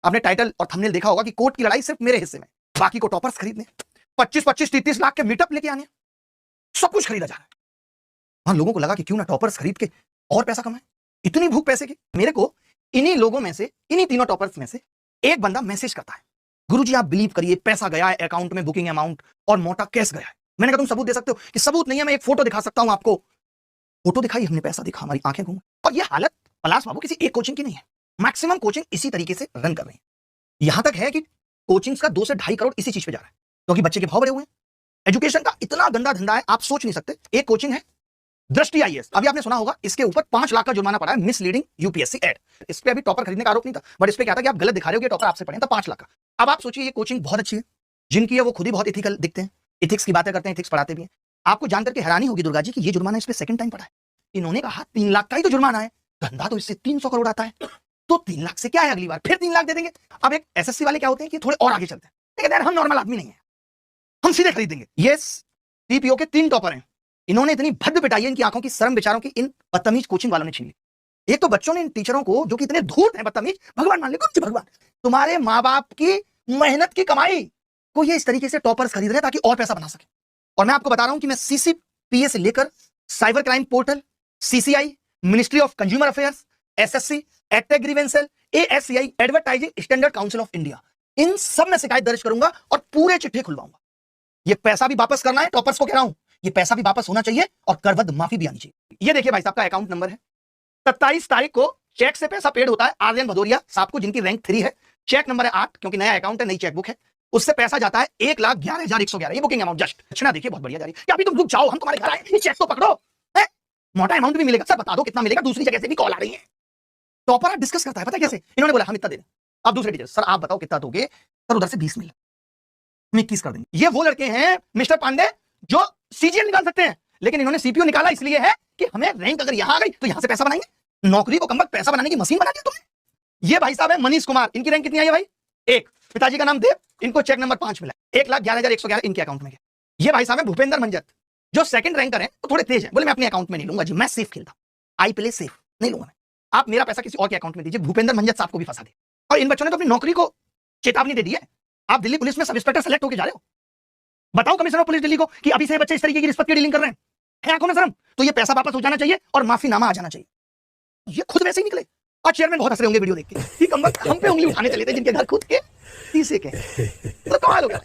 आपने टाइटल और थंबनेल देखा होगा कि कोर्ट की लड़ाई सिर्फ मेरे हिस्से में, बाकी को टॉपर्स खरीदने 25-25, 30-30 लाख के मीटअप लेके आने, सब कुछ खरीदा जा रहा है। वहां लोगों को लगा कि क्यों ना टॉपर्स खरीद के और पैसा कमाए। इतनी भूख पैसे की। मेरे को इन्हीं लोगों में से, इन्हीं तीनों टॉपर्स में से एक बंदा मैसेज करता है, गुरुजी आप बिलीव करिए पैसा गया है अकाउंट में, बुकिंग अमाउंट और मोटा कैश गया है। मैंने कहा तुम सबूत दे सकते हो? कि सबूत नहीं है, मैं एक फोटो दिखा सकता हूं आपको। फोटो दिखाई, हमने पैसा दिखा, हमारी आंखें घूम। और ये हालत पलाश बाबू किसी एक कोचिंग की नहीं है, मैक्सिमम कोचिंग इसी तरीके से रन कर रहे हैं। यहां तक है कि कोचिंग्स का 2 से 2.5 करोड़ इसी चीज पे जा रहा है, क्योंकि बच्चे के भाव बढ़े हुए हैं। एजुकेशन का इतना गंदा धंधा है, आप सोच नहीं सकते। एक कोचिंग है दृष्टि आईएएस, अभी आपने सुना होगा, इसके ऊपर 5 लाख का जुर्माना पड़ा है, मिसलीडिंग यूपीएससी एड। इस पे अभी टॉपर खरीदने का आरोप नहीं था, बट इस पे क्या था कि आप गलत दिखा रहे हो कि टॉपर आपसे पढ़े, तो 5 लाख का। अब आप सोचिए ये कोचिंग बहुत अच्छी है, जिनकी है वो खुद ही बहुत इथिकल दिखते हैं, इथिक्स की बातें करते हैं, इथिक्स पढ़ाते भी हैं। आपको जानकर के हैरानी होगी दुर्गा जी कि ये जुर्माना इस पे सेकंड टाइम पड़ा है। इन्होंने कहा 3 लाख का ही तो जुर्माना है, धंधा तो इससे 300 करोड़ आता है, तो 3 लाख से क्या है, अगली बार फिर 3 लाख दे देंगे। अब एक एसएससी वाले क्या होते हैं कि थोड़े और आगे चलते हैं, लेकिन यार हम नॉर्मल आदमी नहीं है, हम सीधे खरीद देंगे। ये टीपीओ के 3 टॉपर हैं, इन्होंने इतनी भद्द पिटाई है, इनकी आंखों की शर्म बेचारों की इन बदतमीज कोचिंग वालों ने छीन ली। एक तो बच्चों ने इन टीचरों को, जो कि इतने धूर्त हैं, बदतमीज, भगवान मान ले। कौन से भगवान? तुम्हारे माँ बाप की मेहनत की कमाई को ये इस तरीके से टॉपर्स खरीद रहे हैं ताकि और पैसा बना सके। और मैं आपको बता रहा हूं कि मैं सीसीपीए से लेकर cyber crime portal, CCI, ministry of consumer affairs, SSC, edtech grievance cell, ASCI, advertising standard council of India, इन सब में शिकायत दर्ज करूंगा और पूरे चिट्ठे खुलवाऊंगा। ये पैसा भी वापस करना है, टॉपर्स को कह रहा हूं, ये पैसा भी वापस होना चाहिए और करवद माफी भी आनी चाहिए। ये देखिए भाई साहब का अकाउंट नंबर है, 27 तारीख को चेक से पैसा पेड होता है आर्यन भदौरिया साहब को, जिनकी रैंक 3 है। चेक नंबर है 8, क्योंकि नया अकाउंट है, नई चेकबुक है। उससे पैसा जाता है 1,11,111। ये बुकिंग अमाउंट जस्ट। दक्षिणा देखिए बहुत बढ़िया जा रही है। अभी तुम रुक जाओ, हम तुम्हारे घर आए, ये चेक तो पकड़ो। मोटा अमाउंट भी मिलेगा सर, बता दो कितना मिलेगा, दूसरी जगह से भी कॉल आ रही है। टॉपर डिस्कस करता है, पता है कैसे? इन्होंने बोला हम इतना दे दें। अब दूसरे टीचर, सर आप बताओ कितना दोगे? सर उधर से 20 मिल, हम 21 कर देंगे। ये वो लड़के हैं मिस्टर पांडे जो सीजीएल निकाल सकते हैं, लेकिन इन्होंने सीपीयू निकाला इसलिए है कि हमें रैंक अगर यहां आ गई तो यहां से पैसा बनाएंगे। नौकरी को कमबख्त पैसा बनाने की मशीन बना दिया तुमने। ये भाई साहब है मनीष कुमार, इनकी रैंक कितनी आई है भाई? 1। पिताजी का नाम देव, इनको चेक नंबर 5 मिला, 1,11,111 इनके अकाउंट में गया। ये भाई साहब है भूपेंद्र मंजत, जो सेकंड रैंकर है, तो थोड़े तेज है, बोले मैं अपने अकाउंट में नहीं लूंगा जी, मैं सेफ खेलता, आई प्ले सेफ, नहीं लूंगा मैं, आप मेरा पैसा किसी और के अकाउंट में दीजिए। भूपेंद्र मंजत साहब को भी फंसा दे। और इन बच्चों ने तो अपनी नौकरी को चेतावनी दे दी है। आप दिल्ली पुलिस में सब इंस्पेक्टर सेलेक्ट होकर जा रहे हो। बताओ कमिश्नर ऑफ पुलिस दिल्ली को कि अभी से बच्चे इस तरीके की रिश्वत की डीलिंग कर रहे हैं, आंखों में शर्म? तो ये पैसा वापस हो जाना चाहिए और माफीनामा आ जाना चाहिए। ये खुद वैसे ही निकले और चेयरमैन बहुत हंस रहे होंगे वीडियो देख के, हम पे उंगली उठाने चले थे जिनके घर खुद के तीसरे के। तो कमाल हो गया।